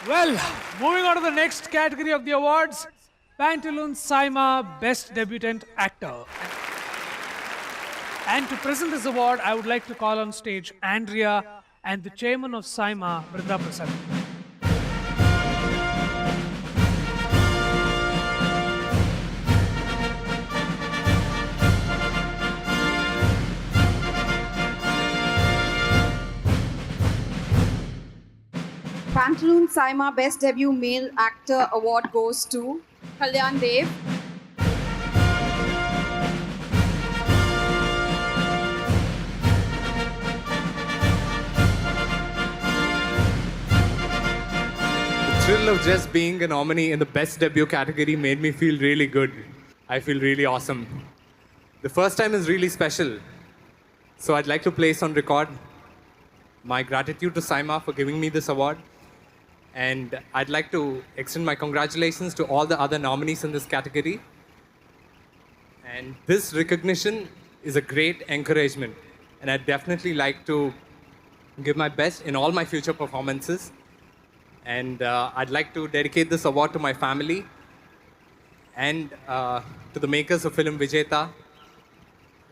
Well, moving on to the next category of the awards, Pantaloon Saima Best Debutant Actor. And to present this award, I would like to call on stage Andrea and the chairman of Saima, Brinda Prasad. Pantaloon Saima Best Debut Male Actor Award goes to Kalyan Dev. The thrill of just being a nominee in the Best Debut category made me feel really good. I feel really awesome. The first time is really special. So I'd like to place on record my gratitude to Saima for giving me this award. And I'd like to extend my congratulations to all the other nominees in this category. And this recognition is a great encouragement. And I'd definitely like to give my best in all my future performances. And I'd like to dedicate this award to my family and to the makers of film Vijeta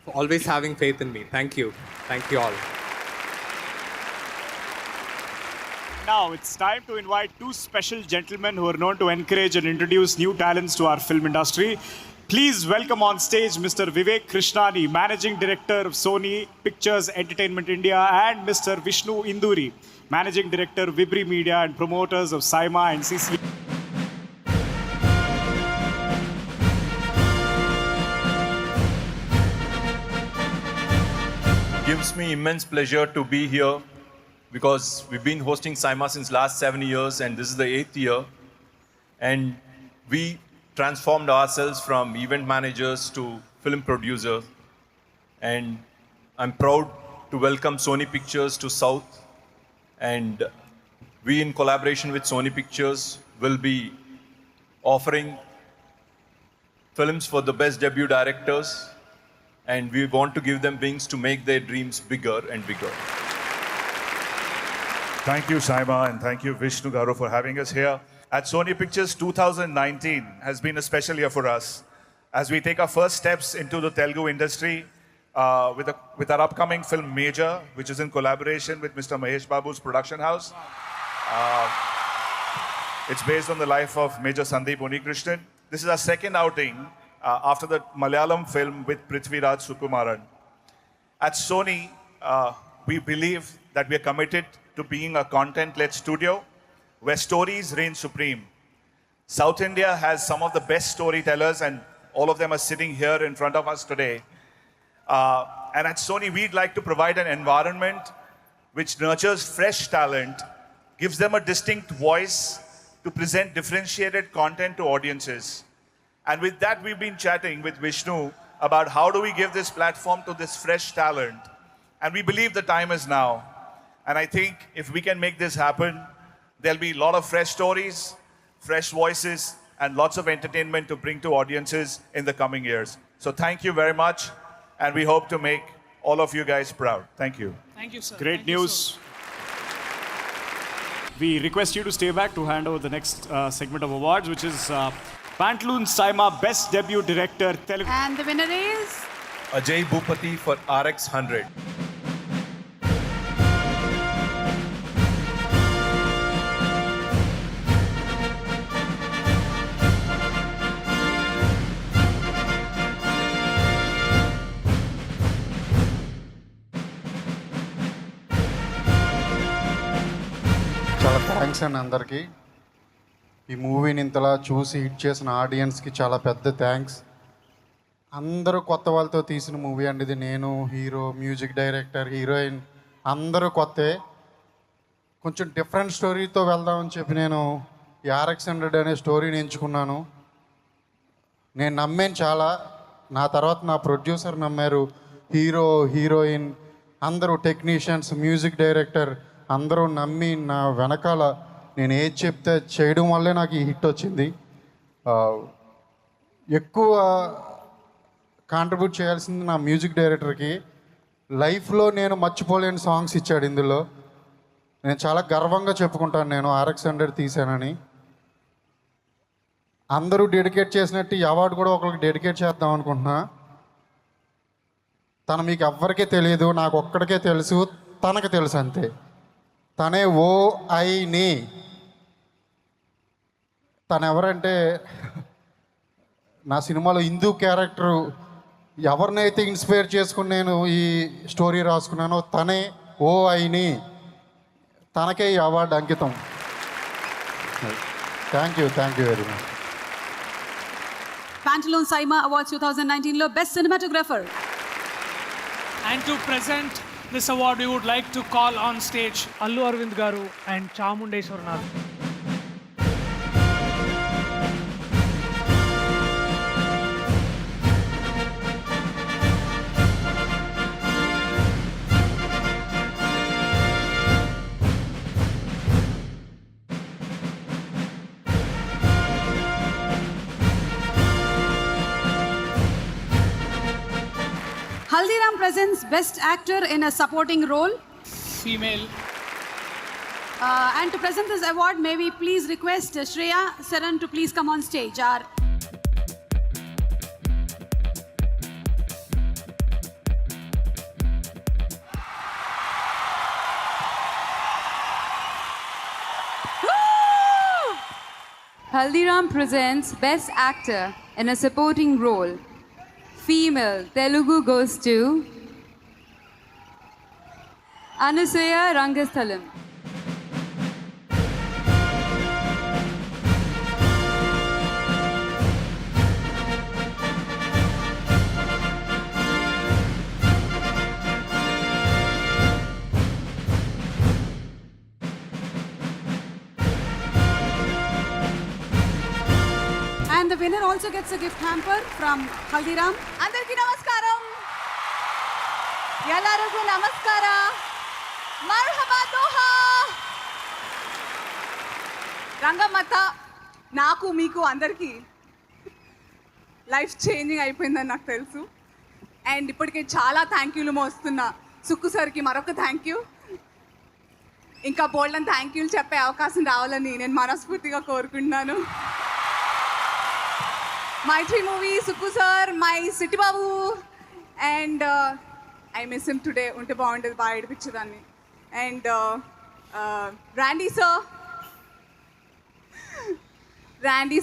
for always having faith in me. Thank you. Thank you all. Now it's time to invite two special gentlemen who are known to encourage and introduce new talents to our film industry. Please welcome on stage Mr. Vivek Krishnani, Managing Director of Sony Pictures Entertainment India, and Mr. Vishnu Induri, Managing Director Vibri Media and promoters of Saima and CC. Gives me immense pleasure to be here because we've been hosting Saima since last 7 years and this is the 8th year. And we transformed ourselves from event managers to film producers. And I'm proud to welcome Sony Pictures to South. And we, in collaboration with Sony Pictures, will be offering films for the best debut directors. And we want to give them wings to make their dreams bigger and bigger. Thank you, Saima, and thank you, Vishnu Garu, for having us here. At Sony Pictures, 2019 has been a special year for us as we take our first steps into the Telugu industry with our upcoming film Major, which is in collaboration with Mr. Mahesh Babu's production house. It's based on the life of Major Sandeep Unikrishnan. This is our second outing after the Malayalam film with Prithviraj Sukumaran. At Sony, we believe that we are committed to being a content-led studio where stories reign supreme. South India has some of the best storytellers and all of them are sitting here in front of us today. And at Sony, we'd like to provide an environment which nurtures fresh talent, gives them a distinct voice to present differentiated content to audiences. And with that, we've been chatting with Vishnu about how do we give this platform to this fresh talent. And we believe the time is now. And I think if we can make this happen, there'll be a lot of fresh stories, fresh voices, and lots of entertainment to bring to audiences in the coming years. So thank you very much. And we hope to make all of you guys proud. Thank you. Thank you, sir. Great Thank you, news. sir. We request you to stay back to hand over the next segment of awards, which is Pantaloon Saima Best Debut Director Telugu. And the winner is Ajay Bhupati for RX 100. చాలా thanks అండి అందరికీ. ఈ మూవీని ఇంతలా చూసి hit చేసిన ఆడియన్స్కి చాలా పెద్ద థ్యాంక్స్. అందరూ కొత్త వాళ్ళతో తీసిన మూవీ అండి ఇది. నేను హీరో, మ్యూజిక్ డైరెక్టర్, హీరోయిన్ అందరూ కొత్తే. కొంచెం డిఫరెంట్ స్టోరీతో వెళ్దామని చెప్పి నేను ఈ RX 100 అనే స్టోరీని ఎంచుకున్నాను. నేను నమ్మాను చాలా. నా తర్వాత నా ప్రొడ్యూసర్ నమ్మారు, హీరో, హీరోయిన్ అందరూ, టెక్నీషియన్స్, మ్యూజిక్ డైరెక్టర్ అందరూ నమ్మి నా వెనకాల నేను ఏది చెప్తే చేయడం వల్లే నాకు ఈ హిట్ వచ్చింది. ఎక్కువ కాంట్రిబ్యూట్ చేయాల్సింది నా మ్యూజిక్ డైరెక్టర్కి. లైఫ్లో నేను మర్చిపోలేని సాంగ్స్ ఇచ్చాడు ఇందులో. నేను చాలా గర్వంగా చెప్పుకుంటాను నేను RX-100 తీసానని. అందరూ డెడికేట్ చేసినట్టు ఈ అవార్డు కూడా ఒకరికి డెడికేట్ చేద్దాం అనుకుంటున్నా. తను మీకు ఎవ్వరికీ తెలియదు, నాకు ఒక్కడికే తెలుసు, తనకు తెలుసు అంతే. తనే OIని. తను ఎవరంటే నా సినిమాలో హిందూ క్యారెక్టరు ఎవరినైతే ఇన్స్పైర్ చేసుకుని నేను ఈ స్టోరీ రాసుకున్నానో తనే OIని. తనకే ఈ అవార్డు అంకితం. Thank you very much. Pantaloons Saima Awards 2019 లో best cinematographer. And to present this award, we would like to call on stage Allu Arvind Garu and Chamundeshwaranath. Haldiram presents best actor in a supporting role. Female. And to present this award, may we please request Shreya Saran to please come on stage. Haldiram presents Best Actor in a Supporting Role. Female, Telugu goes to Anusaya Rangasthalam. And the winner also gets a gift hamper from Haldiram. అందరికీ నమస్కారం. ಎಲ್ಲರಿಗೂ ನಮಸ್ಕಾರ. మర్హబా Doha. Rangammatha నాకు మీకు అందరికీ life changing అయిపోయిందని నాకు తెలుసు. అండ్ ఇప్పటికే చాలా థ్యాంక్ యూలు మోస్తున్నా. సుక్కు సార్కి మరొక థ్యాంక్ యూ. ఇంకా బోల్డన్ థ్యాంక్ యూలు చెప్పే అవకాశం రావాలని నేను మనస్ఫూర్తిగా కోరుకుంటున్నాను. Maitri movie, Sukku sir, my City Babu, and I miss him today. Unte bagundi baa edipichadani. And Randy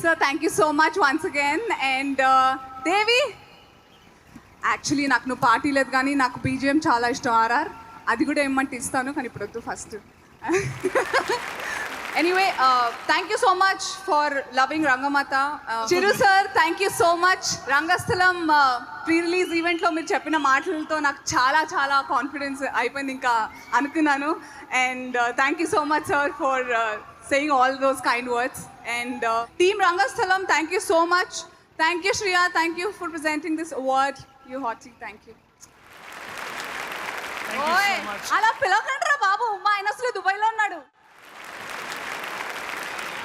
sir, thank you so much once again. And Devi, actually నాకు నువ్వు party లేదు కానీ నాకు BGM చాలా ఇష్టం. RR అది కూడా ఏమంటే ఇస్తాను కానీ ఇప్పుడు వద్దు first. Anyway, thank you so much for loving Rangamata. Chiru sir, thank you so much. Rangasthalam pre-release event లో మీరు చెప్పిన మాటలతో నాకు చాలా చాలా కాన్ఫిడెన్స్ అయిపోయింది ఇంకా అనుకున్నాను. And thank you so much sir for saying all those kind words. And team Rangasthalam, thank you so much. Thank you Shreya, thank you for presenting this award. You hotty, thank you. Thank you so much. అలా పిలవకండి రా బాబు, మా ఆయన అసలు దుబాయ్లో ఉన్నాడు.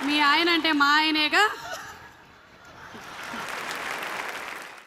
మీ ఆయన అంటే మా ఆయనేగా.